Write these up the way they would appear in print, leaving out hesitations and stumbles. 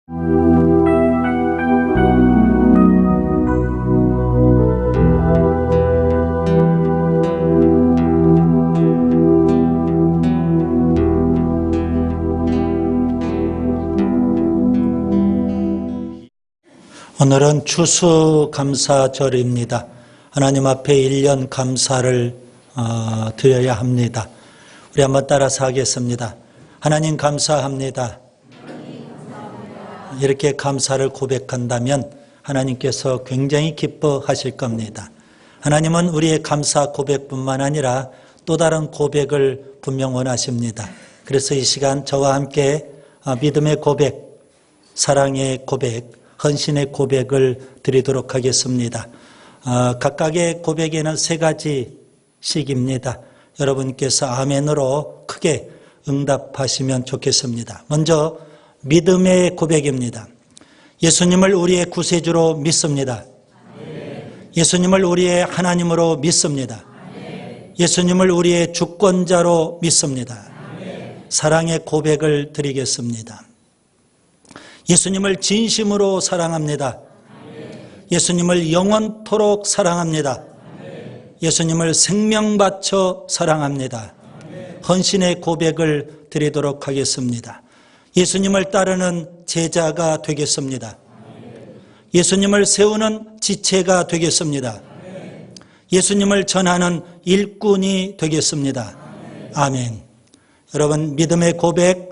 오늘은 추수감사절입니다. 하나님 앞에 1년 감사를 드려야 합니다. 우리 한번 따라서 하겠습니다. 하나님 감사합니다. 이렇게 감사를 고백한다면 하나님께서 굉장히 기뻐하실 겁니다. 하나님은 우리의 감사 고백뿐만 아니라 또 다른 고백을 분명 원하십니다. 그래서 이 시간 저와 함께 믿음의 고백, 사랑의 고백, 헌신의 고백을 드리도록 하겠습니다. 각각의 고백에는 3가지씩입니다. 여러분께서 아멘으로 크게 응답하시면 좋겠습니다. 먼저 믿음의 고백입니다. 예수님을 우리의 구세주로 믿습니다. 예수님을 우리의 하나님으로 믿습니다. 예수님을 우리의 주권자로 믿습니다. 사랑의 고백을 드리겠습니다. 예수님을 진심으로 사랑합니다. 예수님을 영원토록 사랑합니다. 예수님을 생명 바쳐 사랑합니다. 헌신의 고백을 드리도록 하겠습니다. 예수님을 따르는 제자가 되겠습니다. 예수님을 세우는 지체가 되겠습니다. 예수님을 전하는 일꾼이 되겠습니다. 아멘. 여러분, 믿음의 고백,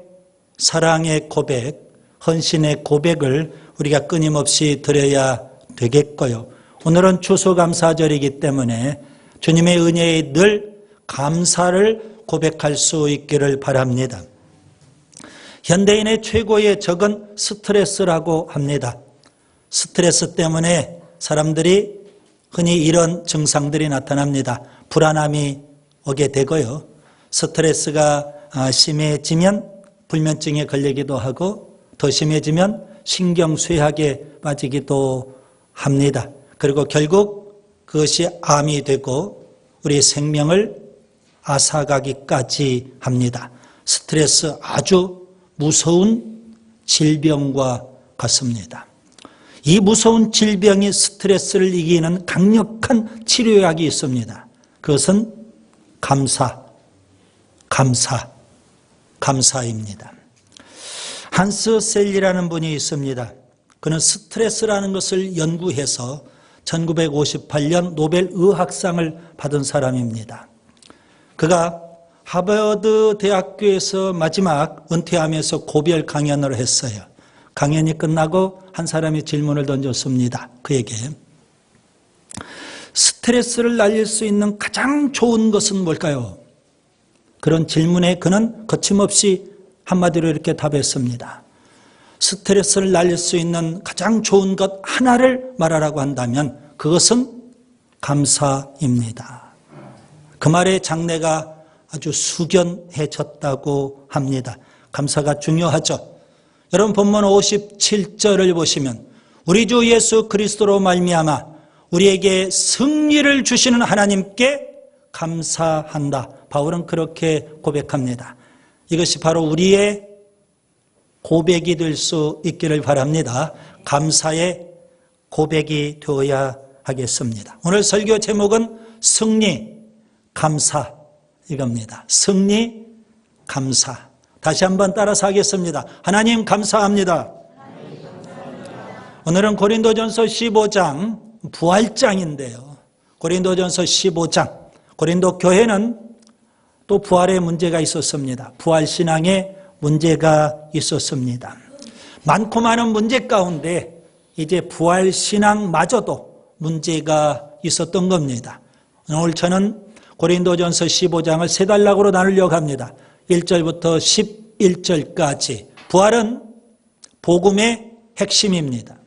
사랑의 고백, 헌신의 고백을 우리가 끊임없이 드려야 되겠고요. 오늘은 추수감사절이기 때문에 주님의 은혜에 늘 감사를 고백할 수 있기를 바랍니다. 현대인의 최고의 적은 스트레스라고 합니다. 스트레스 때문에 사람들이 흔히 이런 증상들이 나타납니다. 불안함이 오게 되고요. 스트레스가 심해지면 불면증에 걸리기도 하고 더 심해지면 신경쇠약에 빠지기도 합니다. 그리고 결국 그것이 암이 되고 우리의 생명을 앗아가기까지 합니다. 스트레스 아주 무서운 질병과 같습니다. 이 무서운 질병이 스트레스를 이기는 강력한 치료약이 있습니다. 그것은 감사입니다. 한스 셀리라는 분이 있습니다. 그는 스트레스라는 것을 연구해서 1958년 노벨 의학상을 받은 사람입니다. 그가 하버드 대학교에서 마지막 은퇴하면서 고별 강연을 했어요. 강연이 끝나고 한 사람이 질문을 던졌습니다. 그에게 스트레스를 날릴 수 있는 가장 좋은 것은 뭘까요? 그런 질문에 그는 거침없이 한마디로 이렇게 답했습니다. 스트레스를 날릴 수 있는 가장 좋은 것 하나를 말하라고 한다면 그것은 감사입니다. 그 말의 장래가 아주 숙연해졌다고 합니다. 감사가 중요하죠. 여러분 본문 57절을 보시면 우리 주 예수 그리스도로 말미암아 우리에게 승리를 주시는 하나님께 감사한다. 바울은 그렇게 고백합니다. 이것이 바로 우리의 고백이 될 수 있기를 바랍니다. 감사의 고백이 되어야 하겠습니다. 오늘 설교 제목은 승리, 감사 이겁니다. 승리, 감사. 다시 한번 따라서 하겠습니다. 하나님 감사합니다. 오늘은 고린도전서 15장 부활장인데요. 고린도전서 15장. 고린도 교회는 또 부활의 문제가 있었습니다. 부활신앙에 문제가 있었습니다. 많고 많은 문제 가운데 이제 부활신앙마저도 문제가 있었던 겁니다. 오늘 저는 고린도전서 15장을 3단락으로 나누려고 합니다. 1절부터 11절까지. 부활은 복음의 핵심입니다.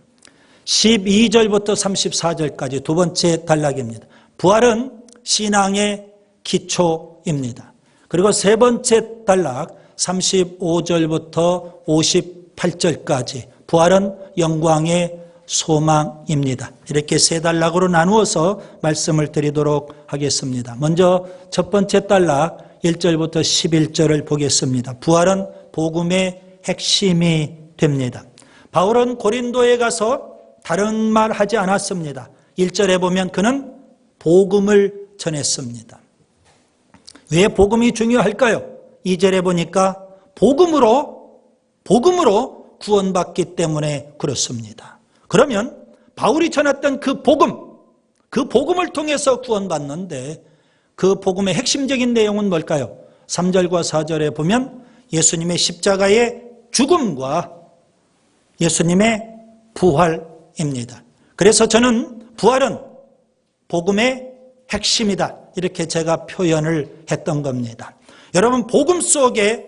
12절부터 34절까지 두 번째 단락입니다. 부활은 신앙의 기초입니다. 그리고 세 번째 단락 35절부터 58절까지 부활은 영광의 소망입니다. 이렇게 3단락으로 나누어서 말씀을 드리도록 하겠습니다. 먼저 첫 번째 단락 1절부터 11절을 보겠습니다. 부활은 복음의 핵심이 됩니다. 바울은 고린도에 가서 다른 말 하지 않았습니다. 1절에 보면 그는 복음을 전했습니다. 왜 복음이 중요할까요? 2절에 보니까 복음으로 구원받기 때문에 그렇습니다. 그러면 바울이 전했던 그 복음을 통해서 구원받는데 그 복음의 핵심적인 내용은 뭘까요? 3절과 4절에 보면 예수님의 십자가의 죽음과 예수님의 부활입니다. 그래서 저는 부활은 복음의 핵심이다, 이렇게 제가 표현을 했던 겁니다. 여러분, 복음 속에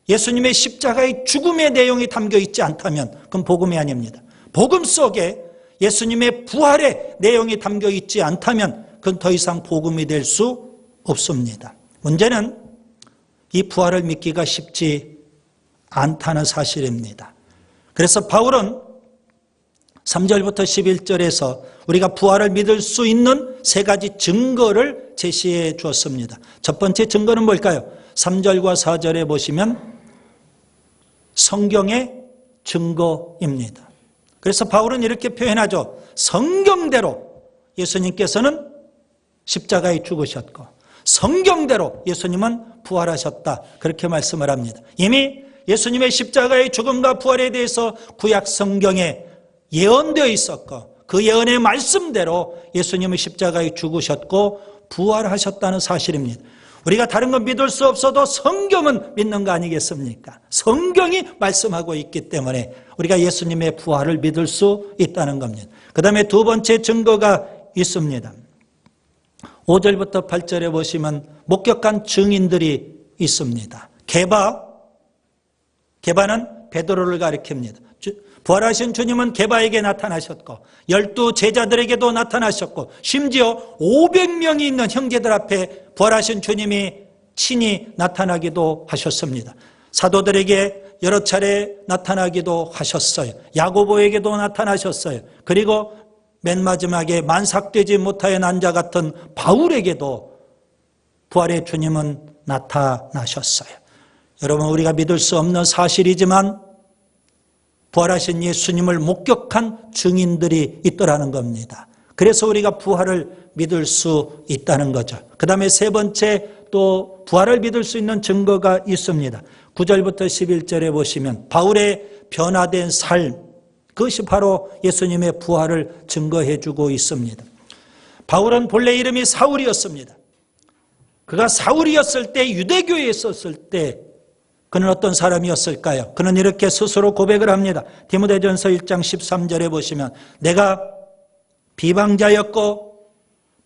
예수님의 십자가의 죽음의 내용이 담겨 있지 않다면 그건 복음이 아닙니다. 복음 속에 예수님의 부활의 내용이 담겨 있지 않다면 그건 더 이상 복음이 될 수 없습니다. 문제는 이 부활을 믿기가 쉽지 않다는 사실입니다. 그래서 바울은 3절부터 11절에서 우리가 부활을 믿을 수 있는 세 가지 증거를 제시해 주었습니다. 첫 번째 증거는 뭘까요? 3절과 4절에 보시면 성경의 증거입니다. 그래서 바울은 이렇게 표현하죠. 성경대로 예수님께서는 십자가에 죽으셨고 성경대로 예수님은 부활하셨다, 그렇게 말씀을 합니다. 이미 예수님의 십자가의 죽음과 부활에 대해서 구약 성경에 예언되어 있었고 그 예언의 말씀대로 예수님은 십자가에 죽으셨고 부활하셨다는 사실입니다. 우리가 다른 건 믿을 수 없어도 성경은 믿는 거 아니겠습니까? 성경이 말씀하고 있기 때문에 우리가 예수님의 부활을 믿을 수 있다는 겁니다. 그 다음에 두 번째 증거가 있습니다. 5절부터 8절에 보시면 목격한 증인들이 있습니다. 게바는 베드로를 가리킵니다. 부활하신 주님은 게바에게 나타나셨고 12 제자들에게도 나타나셨고 심지어 500명이 있는 형제들 앞에 부활하신 주님이 친히 나타나기도 하셨습니다. 사도들에게 여러 차례 나타나기도 하셨어요. 야고보에게도 나타나셨어요. 그리고 맨 마지막에 만삭되지 못하여 난 자 같은 바울에게도 부활의 주님은 나타나셨어요. 여러분, 우리가 믿을 수 없는 사실이지만 부활하신 예수님을 목격한 증인들이 있더라는 겁니다. 그래서 우리가 부활을 믿을 수 있다는 거죠. 그 다음에 세 번째 또 부활을 믿을 수 있는 증거가 있습니다. 9절부터 11절에 보시면 바울의 변화된 삶, 그것이 바로 예수님의 부활을 증거해 주고 있습니다. 바울은 본래 이름이 사울이었습니다. 그가 사울이었을 때, 유대교에 있었을 때 그는 어떤 사람이었을까요? 그는 이렇게 스스로 고백을 합니다. 디모데전서 1장 13절에 보시면 내가 비방자였고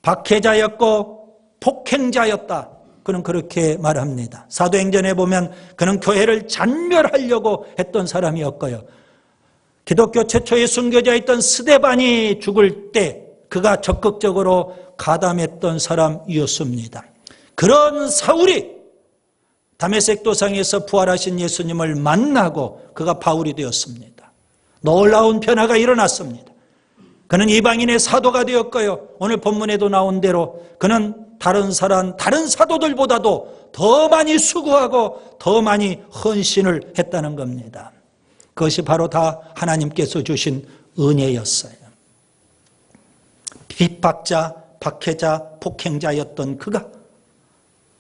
박해자였고 폭행자였다, 그는 그렇게 말합니다. 사도행전에 보면 그는 교회를 잔멸하려고 했던 사람이었고요. 기독교 최초의 순교자였던 스데반이 죽을 때 그가 적극적으로 가담했던 사람이었습니다. 그런 사울이 다메섹 도상에서 부활하신 예수님을 만나고 그가 바울이 되었습니다. 놀라운 변화가 일어났습니다. 그는 이방인의 사도가 되었고요. 오늘 본문에도 나온 대로 그는 다른 사도들보다도 더 많이 수고하고 더 많이 헌신을 했다는 겁니다. 그것이 바로 다 하나님께서 주신 은혜였어요. 핍박자, 박해자, 폭행자였던 그가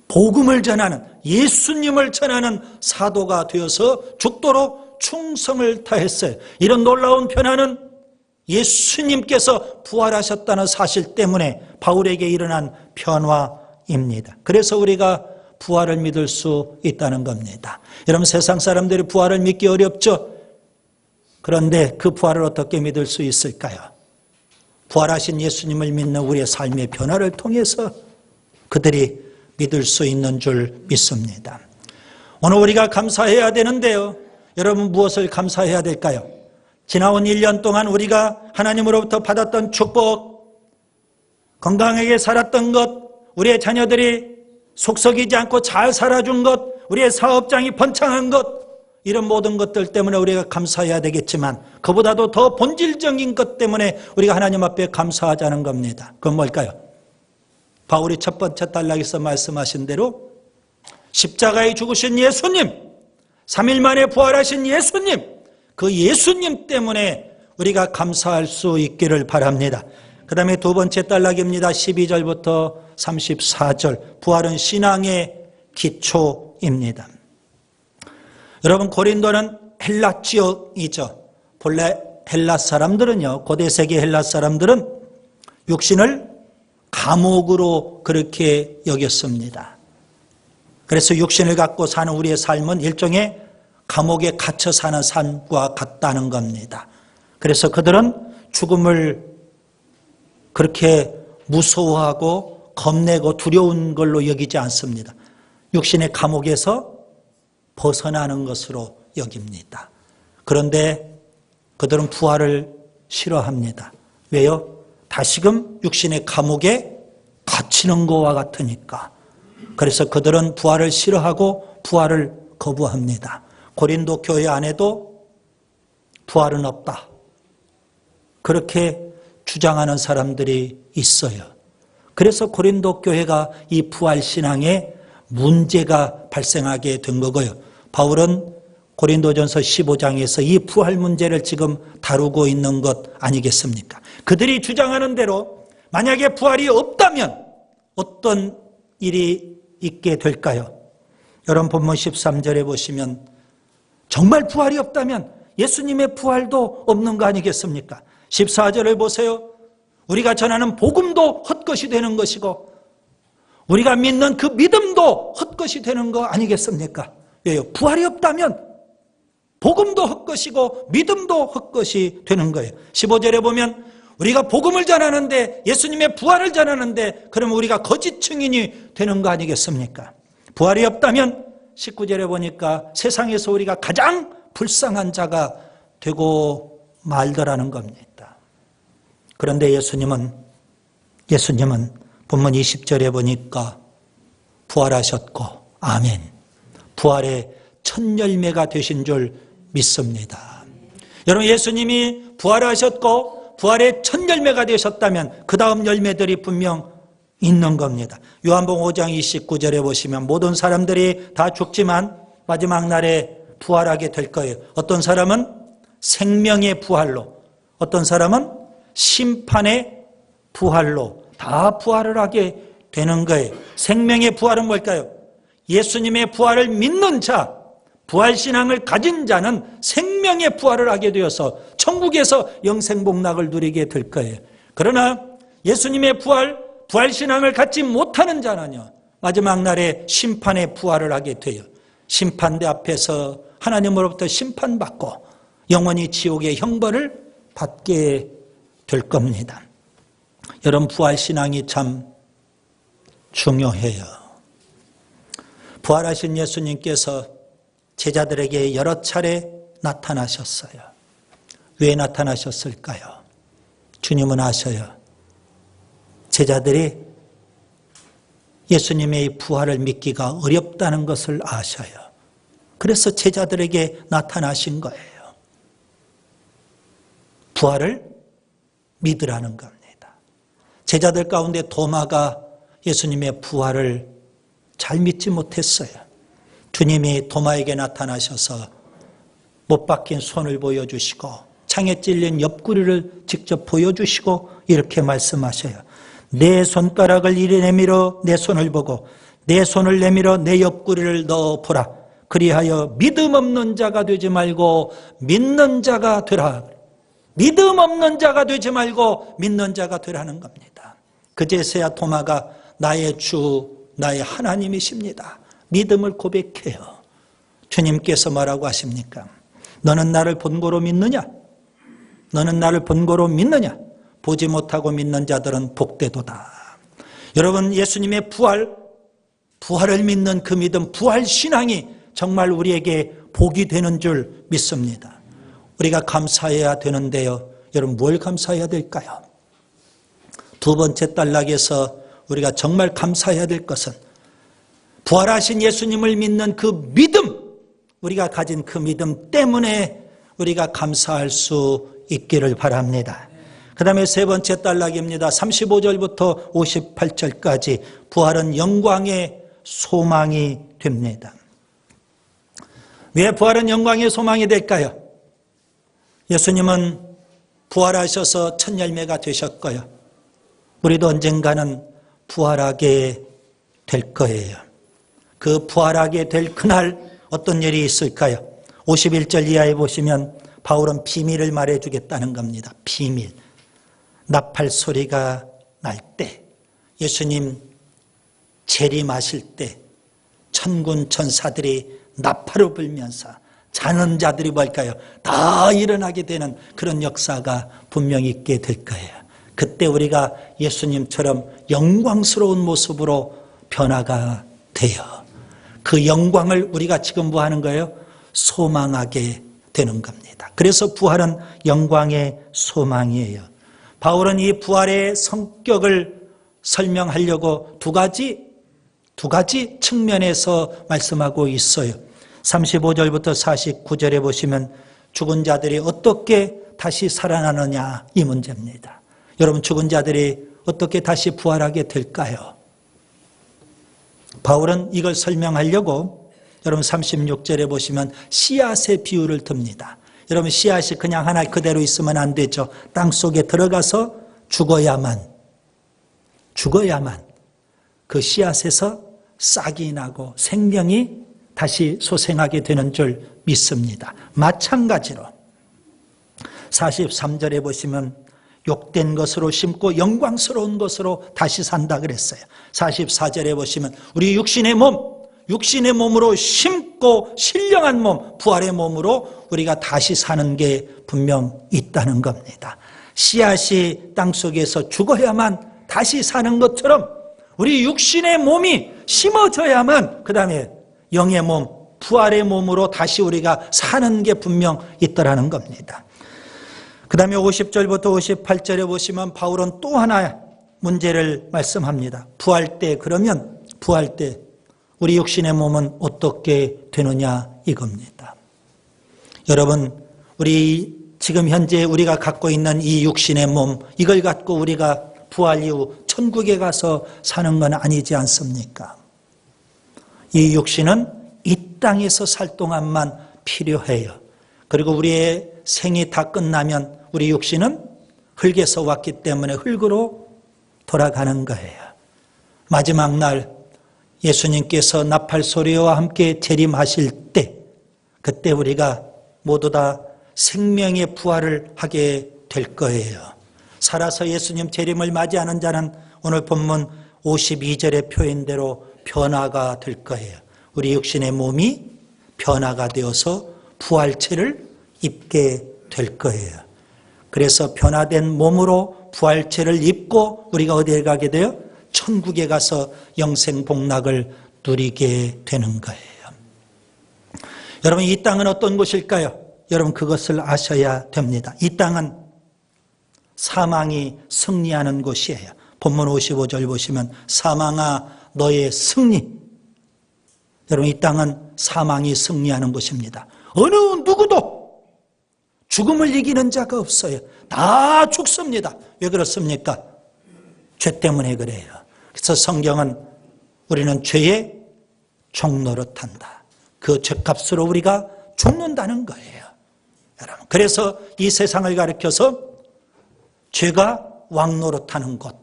복음을 전하는, 예수님을 전하는 사도가 되어서 죽도록 충성을 다했어요. 이런 놀라운 변화는 예수님께서 부활하셨다는 사실 때문에 바울에게 일어난 변화입니다. 그래서 우리가 부활을 믿을 수 있다는 겁니다. 여러분, 세상 사람들이 부활을 믿기 어렵죠? 그런데 그 부활을 어떻게 믿을 수 있을까요? 부활하신 예수님을 믿는 우리의 삶의 변화를 통해서 그들이 믿을 수 있는 줄 믿습니다. 오늘 우리가 감사해야 되는데요. 여러분, 무엇을 감사해야 될까요? 지나온 1년 동안 우리가 하나님으로부터 받았던 축복, 건강하게 살았던 것, 우리의 자녀들이 속썩이지 않고 잘 살아준 것, 우리의 사업장이 번창한 것, 이런 모든 것들 때문에 우리가 감사해야 되겠지만 그보다도 더 본질적인 것 때문에 우리가 하나님 앞에 감사하자는 겁니다. 그건 뭘까요? 바울이 첫 번째 단락에서 말씀하신 대로 십자가에 죽으신 예수님, 3일 만에 부활하신 예수님, 그 예수님 때문에 우리가 감사할 수 있기를 바랍니다. 그 다음에 두 번째 단락입니다. 12절부터 34절. 부활은 신앙의 기초입니다. 여러분, 고린도는 헬라 지역이죠. 본래 헬라 사람들은요, 고대 세계 헬라 사람들은 육신을 감옥으로 그렇게 여겼습니다. 그래서 육신을 갖고 사는 우리의 삶은 일종의 감옥에 갇혀 사는 삶과 같다는 겁니다. 그래서 그들은 죽음을 그렇게 무서워하고 겁내고 두려운 걸로 여기지 않습니다. 육신의 감옥에서 벗어나는 것으로 여깁니다. 그런데 그들은 부활을 싫어합니다. 왜요? 다시금 육신의 감옥에 갇히는 것과 같으니까. 그래서 그들은 부활을 싫어하고 부활을 거부합니다. 고린도 교회 안에도 부활은 없다, 그렇게 주장하는 사람들이 있어요. 그래서 고린도 교회가 이 부활신앙에 문제가 발생하게 된 거고요. 바울은 고린도전서 15장에서 이 부활 문제를 지금 다루고 있는 것 아니겠습니까? 그들이 주장하는 대로 만약에 부활이 없다면 어떤 일이 있게 될까요? 여러분, 본문 13절에 보시면 정말 부활이 없다면 예수님의 부활도 없는 거 아니겠습니까? 14절을 보세요. 우리가 전하는 복음도 헛것이 되는 것이고 우리가 믿는 그 믿음도 헛것이 되는 거 아니겠습니까? 왜요? 부활이 없다면 복음도 헛것이고 믿음도 헛것이 되는 거예요. 15절에 보면 우리가 복음을 전하는데, 예수님의 부활을 전하는데, 그러면 우리가 거짓 증인이 되는 거 아니겠습니까? 부활이 없다면 19절에 보니까 세상에서 우리가 가장 불쌍한 자가 되고 말더라는 겁니다. 그런데 예수님은 본문 20절에 보니까 부활하셨고, 아멘, 부활의 첫 열매가 되신 줄 믿습니다. 여러분, 예수님이 부활하셨고 부활의 첫 열매가 되셨다면 그 다음 열매들이 분명 있는 겁니다. 요한복음 5장 29절에 보시면 모든 사람들이 다 죽지만 마지막 날에 부활하게 될 거예요. 어떤 사람은 생명의 부활로, 어떤 사람은 심판의 부활로 다 부활을 하게 되는 거예요. 생명의 부활은 뭘까요? 예수님의 부활을 믿는 자, 부활신앙을 가진 자는 생명의 부활을 하게 되어서 천국에서 영생복락을 누리게 될 거예요. 그러나 예수님의 부활신앙을 갖지 못하는 자는요, 마지막 날에 심판의 부활을 하게 돼요. 심판대 앞에서 하나님으로부터 심판받고 영원히 지옥의 형벌을 받게 될 겁니다. 여러분, 부활신앙이 참 중요해요. 부활하신 예수님께서 제자들에게 여러 차례 나타나셨어요. 왜 나타나셨을까요? 주님은 아셔요. 제자들이 예수님의 부활을 믿기가 어렵다는 것을 아셔요. 그래서 제자들에게 나타나신 거예요. 부활을 믿으라는 겁니다. 제자들 가운데 도마가 예수님의 부활을 잘 믿지 못했어요. 주님이 도마에게 나타나셔서 못 박힌 손을 보여주시고 창에 찔린 옆구리를 직접 보여주시고 이렇게 말씀하셔요. 내 손가락을 이리 내밀어 내 손을 보고 내 손을 내밀어 내 옆구리를 넣어보라. 그리하여 믿음 없는 자가 되지 말고 믿는 자가 되라. 믿음 없는 자가 되지 말고 믿는 자가 되라는 겁니다. 그제서야 도마가 나의 주, 나의 하나님이십니다. 믿음을 고백해요. 주님께서 뭐라고 하십니까? 너는 나를 본고로 믿느냐? 너는 나를 본고로 믿느냐? 보지 못하고 믿는 자들은 복되도다. 여러분, 예수님의 부활을 믿는 그 믿음, 부활신앙이 정말 우리에게 복이 되는 줄 믿습니다. 우리가 감사해야 되는데요. 여러분, 뭘 감사해야 될까요? 두 번째 단락에서 우리가 정말 감사해야 될 것은 부활하신 예수님을 믿는 그 믿음, 우리가 가진 그 믿음 때문에 우리가 감사할 수 있기를 바랍니다. 그 다음에 세 번째 단락입니다. 35절부터 58절까지 부활은 영광의 소망이 됩니다. 왜 부활은 영광의 소망이 될까요? 예수님은 부활하셔서 첫 열매가 되셨고요. 우리도 언젠가는 부활하게 될 거예요. 그 부활하게 될 그날 어떤 일이 있을까요? 51절 이하에 보시면 바울은 비밀을 말해주겠다는 겁니다. 비밀. 나팔 소리가 날 때, 예수님 재림하실 때 천군 천사들이 나팔을 불면서 자는 자들이 뭘까요? 다 일어나게 되는 그런 역사가 분명히 있게 될 거예요. 그때 우리가 예수님처럼 영광스러운 모습으로 변화가 돼요. 그 영광을 우리가 지금 뭐 하는 거예요? 소망하게 되는 겁니다. 그래서 부활은 영광의 소망이에요. 바울은 이 부활의 성격을 설명하려고 두 가지 측면에서 말씀하고 있어요. 35절부터 49절에 보시면 죽은 자들이 어떻게 다시 살아나느냐 이 문제입니다. 여러분, 죽은 자들이 어떻게 다시 부활하게 될까요? 바울은 이걸 설명하려고 여러분 36절에 보시면 씨앗의 비유를 듭니다. 여러분, 씨앗이 그냥 하나 그대로 있으면 안 되죠. 땅속에 들어가서 죽어야만 그 씨앗에서 싹이 나고 생명이 다시 소생하게 되는 줄 믿습니다. 마찬가지로 43절에 보시면 욕된 것으로 심고 영광스러운 것으로 다시 산다 그랬어요. 44절에 보시면 우리 육신의 몸으로 심고 신령한 몸, 부활의 몸으로 우리가 다시 사는 게 분명 있다는 겁니다. 씨앗이 땅속에서 죽어야만 다시 사는 것처럼 우리 육신의 몸이 심어져야만 그 다음에 영의 몸, 부활의 몸으로 다시 우리가 사는 게 분명 있더라는 겁니다. 그 다음에 50절부터 58절에 보시면 바울은 또 하나 문제를 말씀합니다. 부활 때 우리 육신의 몸은 어떻게 되느냐 이겁니다. 여러분, 우리 지금 현재 우리가 갖고 있는 이 육신의 몸, 이걸 갖고 우리가 부활 이후 천국에 가서 사는 건 아니지 않습니까? 이 육신은 이 땅에서 살 동안만 필요해요. 그리고 우리의 생이 다 끝나면 우리 육신은 흙에서 왔기 때문에 흙으로 돌아가는 거예요. 마지막 날 예수님께서 나팔 소리와 함께 재림하실 때, 그때 우리가 모두 다 생명의 부활을 하게 될 거예요. 살아서 예수님 재림을 맞이하는 자는 오늘 본문 52절의 표현대로 변화가 될 거예요. 우리 육신의 몸이 변화가 되어서 부활체를 입게 될 거예요. 그래서 변화된 몸으로 부활체를 입고 우리가 어디에 가게 돼요? 천국에 가서 영생 복락을 누리게 되는 거예요. 여러분, 이 땅은 어떤 곳일까요? 여러분, 그것을 아셔야 됩니다. 이 땅은 사망이 승리하는 곳이에요. 본문 55절 보시면 사망아 너의 승리. 여러분, 이 땅은 사망이 승리하는 곳입니다. 어느 누구도 죽음을 이기는 자가 없어요. 다 죽습니다. 왜 그렇습니까? 죄 때문에 그래요. 그래서 성경은 우리는 죄의 종노릇한다. 그 죄값으로 우리가 죽는다는 거예요. 여러분, 그래서 이 세상을 가리켜서 죄가 왕노릇하는 곳,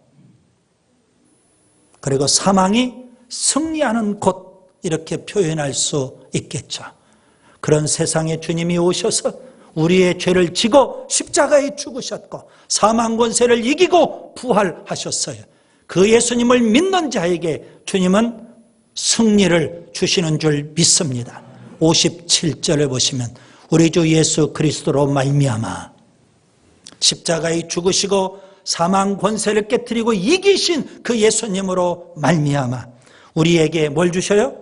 그리고 사망이 승리하는 곳, 이렇게 표현할 수 있겠죠. 그런 세상에 주님이 오셔서 우리의 죄를 지고 십자가에 죽으셨고 사망 권세를 이기고 부활하셨어요. 그 예수님을 믿는 자에게 주님은 승리를 주시는 줄 믿습니다. 57절을 보시면 우리 주 예수 그리스도로 말미암아 십자가에 죽으시고 사망 권세를 깨뜨리고 이기신 그 예수님으로 말미암아 우리에게 뭘 주셔요?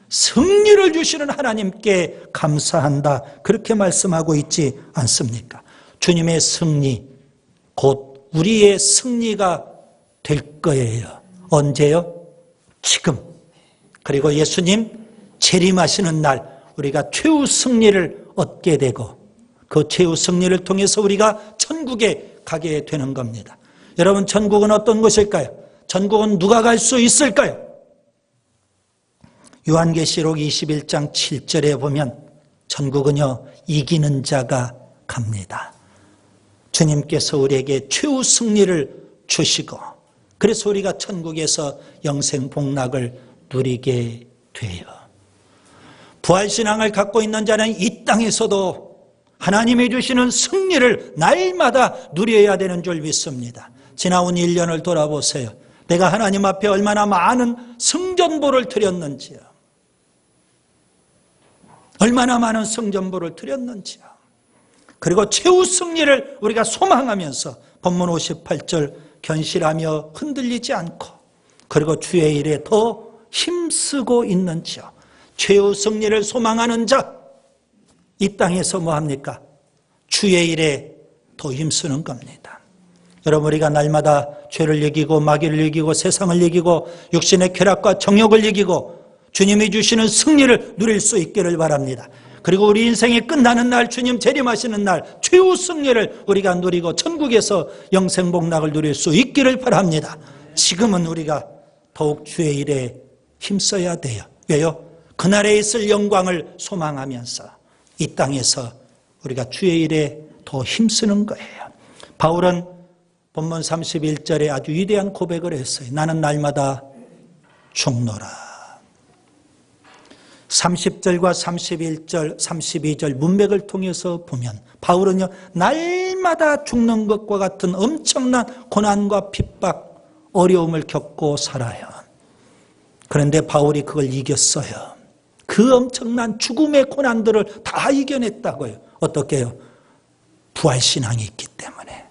승리를 주시는 하나님께 감사한다. 그렇게 말씀하고 있지 않습니까? 주님의 승리, 곧 우리의 승리가 될 거예요. 언제요? 지금. 그리고 예수님 재림하시는 날 우리가 최후 승리를 얻게 되고 그 최후 승리를 통해서 우리가 천국에 가게 되는 겁니다. 여러분, 천국은 어떤 곳일까요? 천국은 누가 갈 수 있을까요? 요한계시록 21장 7절에 보면 천국은요, 이기는 자가 고백합니다. 주님께서 우리에게 최후 승리를 주시고 그래서 우리가 천국에서 영생 복락을 누리게 돼요. 부활신앙을 갖고 있는 자는 이 땅에서도 하나님이 주시는 승리를 날마다 누려야 되는 줄 믿습니다. 지나온 1년을 돌아보세요. 내가 하나님 앞에 얼마나 많은 승전보를 드렸는지요. 얼마나 많은 승전보를 드렸는지요. 그리고 최후 승리를 우리가 소망하면서 본문 58절 견실하며 흔들리지 않고 그리고 주의 일에 더 힘쓰고 있는지요. 최후 승리를 소망하는 자, 이 땅에서 뭐합니까? 주의 일에 더 힘쓰는 겁니다. 여러분, 우리가 날마다 죄를 이기고 마귀를 이기고 세상을 이기고 육신의 쾌락과 정욕을 이기고 주님이 주시는 승리를 누릴 수 있기를 바랍니다. 그리고 우리 인생이 끝나는 날, 주님 재림하시는 날 최후 승리를 우리가 누리고 천국에서 영생복락을 누릴 수 있기를 바랍니다. 지금은 우리가 더욱 주의 일에 힘써야 돼요. 왜요? 그날에 있을 영광을 소망하면서 이 땅에서 우리가 주의 일에 더 힘쓰는 거예요. 바울은 본문 31절에 아주 위대한 고백을 했어요. 나는 날마다 죽노라. 30절과 31절, 32절 문맥을 통해서 보면 바울은요, 날마다 죽는 것과 같은 엄청난 고난과 핍박, 어려움을 겪고 살아요. 그런데 바울이 그걸 이겼어요. 그 엄청난 죽음의 고난들을 다 이겨냈다고요. 어떻게 해요? 부활신앙이 있기 때문에.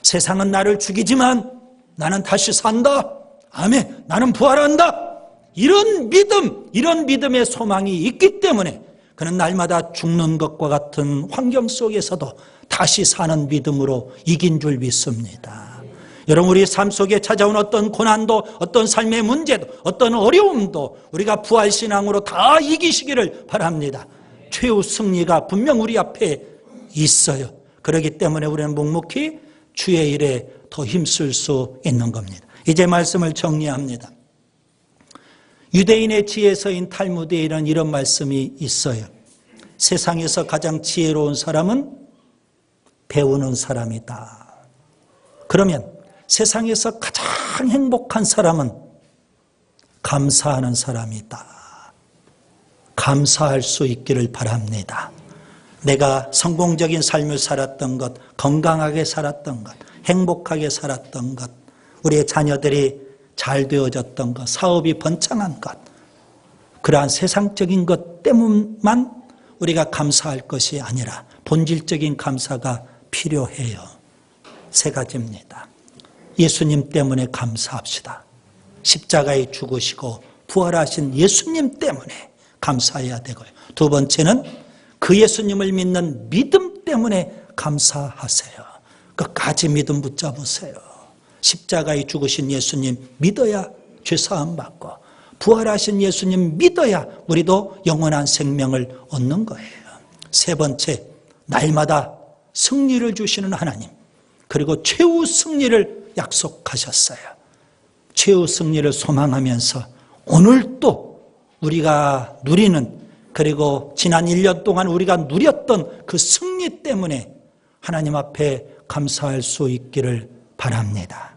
세상은 나를 죽이지만 나는 다시 산다. 아멘. 나는 부활한다. 이런 믿음, 이런 믿음의 소망이 있기 때문에 그는 날마다 죽는 것과 같은 환경 속에서도 다시 사는 믿음으로 이긴 줄 믿습니다. 여러분, 우리 삶 속에 찾아온 어떤 고난도, 어떤 삶의 문제도, 어떤 어려움도 우리가 부활신앙으로 다 이기시기를 바랍니다. 최후 승리가 분명 우리 앞에 있어요. 그렇기 때문에 우리는 묵묵히 주의 일에 더 힘쓸 수 있는 겁니다. 이제 말씀을 정리합니다. 유대인의 지혜서인 탈무드에 이런 말씀이 있어요. 세상에서 가장 지혜로운 사람은 배우는 사람이다. 그러면 세상에서 가장 행복한 사람은 감사하는 사람이다. 감사할 수 있기를 바랍니다. 내가 성공적인 삶을 살았던 것, 건강하게 살았던 것, 행복하게 살았던 것, 우리의 자녀들이 잘 되어졌던 것, 사업이 번창한 것, 그러한 세상적인 것 때문만 우리가 감사할 것이 아니라 본질적인 감사가 필요해요. 세 가지입니다. 예수님 때문에 감사합시다. 십자가에 죽으시고 부활하신 예수님 때문에 감사해야 되고요. 두 번째는 그 예수님을 믿는 믿음 때문에 감사하세요. 끝까지 믿음 붙잡으세요. 십자가에 죽으신 예수님 믿어야 죄사함 받고 부활하신 예수님 믿어야 우리도 영원한 생명을 얻는 거예요. 세 번째, 날마다 승리를 주시는 하나님, 그리고 최후 승리를 약속하셨어요. 최후 승리를 소망하면서 오늘 또 우리가 누리는, 그리고 지난 1년 동안 우리가 누렸던 그 승리 때문에 하나님 앞에 감사할 수 있기를 바랍니다.